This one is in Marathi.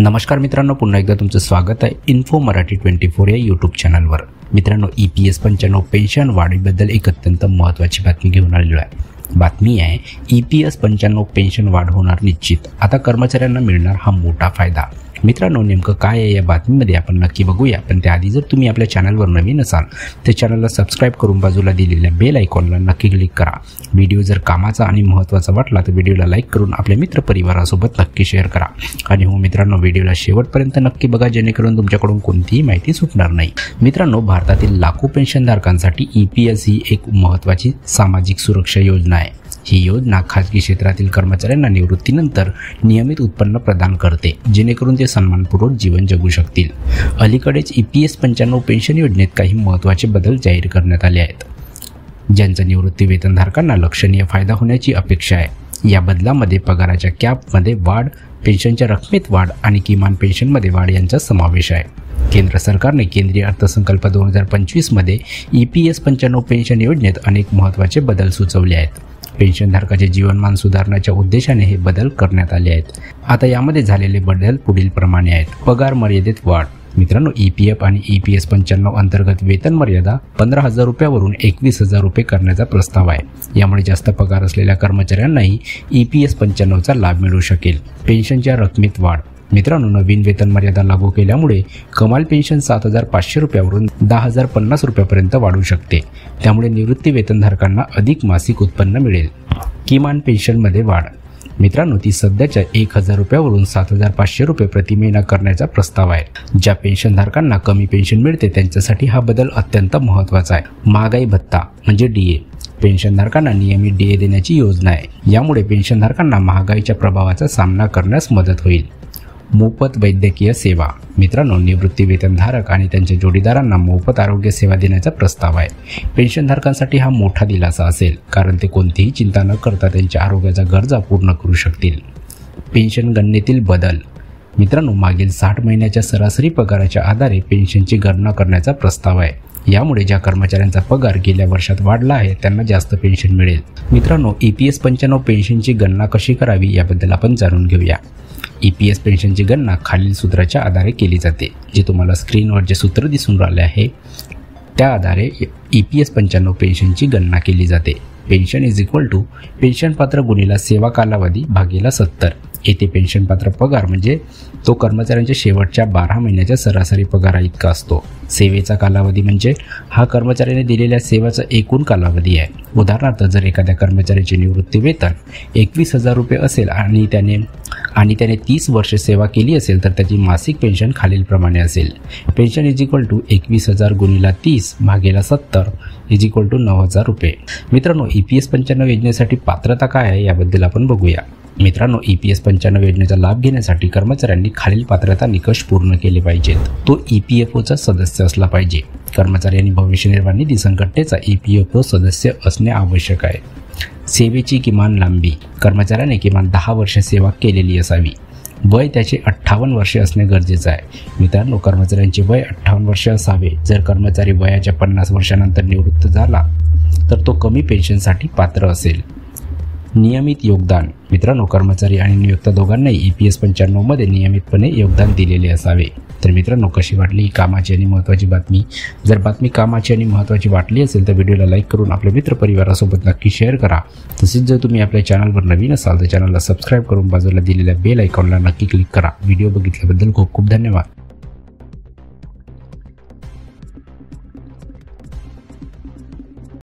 नमस्कार मित्रांनो, पुन्हा एकदा तुमचं स्वागत आहे इन्फो मराठी 24 या यूट्यूब चॅनलवर। मित्रांनो, EPS 95 पेन्शन वाढीबद्दल एक अत्यंत महत्त्वाची बातमी घेऊन आलेलो आहे। बातमी आहे EPS 95 पेन्शन वाढ होणार निश्चित। आता कर्मचाऱ्यांना मिळणार हा मोठा फायदा। मित्रांनो, नेमकं काय आहे या बातमीमध्ये आपण नक्की बघूया, पण त्याआधी जर तुम्ही आपल्या चॅनलवर नवीन असाल तर चॅनलला सबस्क्राइब करून बाजूला दिलेल्या बेल आयकॉनला नक्की क्लिक करा। व्हिडिओ जर कामाचा आणि महत्त्वाचा वाटला तर व्हिडिओला लाईक करून आपल्या मित्रपरिवारासोबत नक्की शेअर करा। आणि हो मित्रांनो, व्हिडिओला शेवटपर्यंत नक्की बघा जेणेकरून तुमच्याकडून कोणतीही माहिती सुटणार नाही। मित्रांनो, भारतातील लाखो पेन्शनधारकांसाठी EPS ही एक महत्त्वाची सामाजिक सुरक्षा योजना आहे। ही योजना खाजगी क्षेत्रातील कर्मचाऱ्यांना निवृत्तीनंतर नियमित उत्पन्न प्रदान करते, जेणेकरून ते सन्मानपूर्वक जीवन जगू शकतील। अलीकडेच EPS 95 पेन्शन योजनेत काही महत्त्वाचे बदल जाहीर करण्यात आले आहेत, ज्यांचा निवृत्ती वेतनधारकांना लक्षणीय फायदा होण्याची अपेक्षा आहे। या बदलामध्ये पगाराच्या कॅपमध्ये वाढ, पेन्शनच्या रकमेत वाढ आणि किमान पेन्शनमध्ये वाढ यांचा समावेश आहे। केंद्र सरकारने केंद्रीय अर्थसंकल्प 2025 मध्ये EPS 95 पेन्शन योजनेत अनेक महत्त्वाचे बदल सुचवले आहेत। पेन्शनधारकाचे जीवनमान सुधारण्याच्या उद्देशाने हे बदल करण्यात आले आहेत। आता यामध्ये झालेले बदल पुढील प्रमाणे आहेत। पगार मर्यादेत वाढ। मित्रांनो, EPF आणि EPS 95 अंतर्गत वेतन मर्यादा 15,000 रुपयावरून 21,000 रुपये करण्याचा प्रस्ताव आहे। यामुळे जास्त पगार असलेल्या कर्मचाऱ्यांनाही EPS 95चा लाभ मिळू शकेल। पेन्शनच्या रकमेत वाढ। मित्रांनो, नवीन वेतन मर्यादा लागू केल्यामुळे कमाल पेन्शन 7,500 रुपयावरून 10,050 रुपयापर्यंत वाढू शकते। त्यामुळे निवृत्ती वेतनधारकांना अधिक मासिक उत्पन्न मिळेल। किमान पेन्शनमध्ये वाढ। मित्रांनो, ती सध्याच्या 1,000 रुपयावरून 7,500 रुपये प्रति महिना करण्याचा प्रस्ताव आहे। ज्या पेन्शनधारकांना कमी पेन्शन मिळते त्यांच्यासाठी हा बदल अत्यंत महत्त्वाचा आहे। महागाई भत्ता म्हणजे DA। पेन्शनधारकांना नियमित DA देण्याची योजना आहे। यामुळे पेन्शनधारकांना महागाईच्या प्रभावाचा सामना करण्यास मदत होईल। मोफत वैद्यकीय सेवा। मित्रांनो, निवृत्ती वेतनधारक आणि त्यांच्या जोडीदारांना मोफत आरोग्य सेवा देण्याचा प्रस्ताव आहे। पेन्शनधारकांसाठी हा मोठा दिलासा असेल, कारण ते कोणतीही चिंता न करता त्यांच्या आरोग्याच्या गरजा पूर्ण करू शकतील। पेन्शन गणनेतील बदल। मित्रांनो, मागील 60 महिन्याच्या सरासरी पगाराच्या आधारे पेन्शनची गणना करण्याचा प्रस्ताव आहे। यामुळे ज्या कर्मचाऱ्यांचा पगार गेल्या वर्षात वाढला आहे त्यांना जास्त पेन्शन मिळेल। मित्रांनो, EPS 95 पेन्शनची गणना कशी करावी याबद्दल आपण जाणून घेऊया। EPS पेन्शनची गणना खालील सूत्राच्या आधारे केली जाते, जे तुम्हाला स्क्रीनवर जे सूत्र दिसून राहिले आहे त्या आधारे EPS 95 पेन्शनची गणना केली जाते। पेन्शन इज इक्वल टू पेन्शनपात्र गुणिला सेवा कालावधी भागिला 70। येथे पेन्शनपात्र पगार म्हणजे तो कर्मचाऱ्यांच्या शेवटच्या 12 महिन्याच्या सरासरी पगारा इतका असतो। सेवेचा कालावधी म्हणजे हा कर्मचाऱ्याने दिलेल्या सेवेचा एकूण कालावधी आहे। उदाहरणार्थ, जर एखाद्या कर्मचाऱ्याचे निवृत्ती वेतन 21,000 रुपये असेल आणि त्याने 30 वर्षे सेवा केली असेल तर त्याची मासिक पेन्शन खालीलप्रमाणे असेल। पेन्शन इज इक्वल टू 21,000 गुणिला 30 भागिला 70 इज इक्वल टू 9,000 रुपये। मित्रांनो, EPS 95 योजनेसाठी पात्रता काय आहे याबद्दल आपण बघूया। मित्रांनो, EPS 95 योजनेचा लाभ घेण्यासाठी कर्मचाऱ्यांनी खालील पात्रता निकष पूर्ण केले पाहिजेत। तो EPFOचा सदस्य असला पाहिजे। कर्मचाऱ्यांनी भविष्य निर्वाह निधी संघटनेचा EPFO सदस्य असणे आवश्यक आहे। सेवेची किमान लांबी। कर्मचाऱ्याने किमान 10 वर्ष सेवा केलेली असावी। वय त्याचे 58 वर्षे असणे गरजेचं आहे। मित्रांनो, कर्मचाऱ्यांचे वय 58 वर्ष असावे। जर कर्मचारी वयाच्या 50 वर्षानंतर निवृत्त झाला तर तो कमी पेन्शनसाठी पात्र असेल। नियमित योगदान। मित्रांनो, कर्मचारी आणि नियोक्ता दोघांनाही EPS 95 मध्ये नियमितपणे योगदान दिलेले असावे। तर मित्रांनो, कशी वाटली ही कामाची आणि महत्त्वाची बातमी? जर बातमी कामाची आणि महत्त्वाची वाटली असेल तर व्हिडिओला लाईक करून आपल्या मित्रपरिवारासोबत नक्की शेअर करा। तसेच जर तुम्ही आपल्या चॅनलवर नवीन असाल तर चॅनलला सबस्क्राइब करून बाजूला दिलेल्या बेल आयकॉनला नक्की क्लिक करा। व्हिडिओ बघितल्याबद्दल खूप खूप धन्यवाद।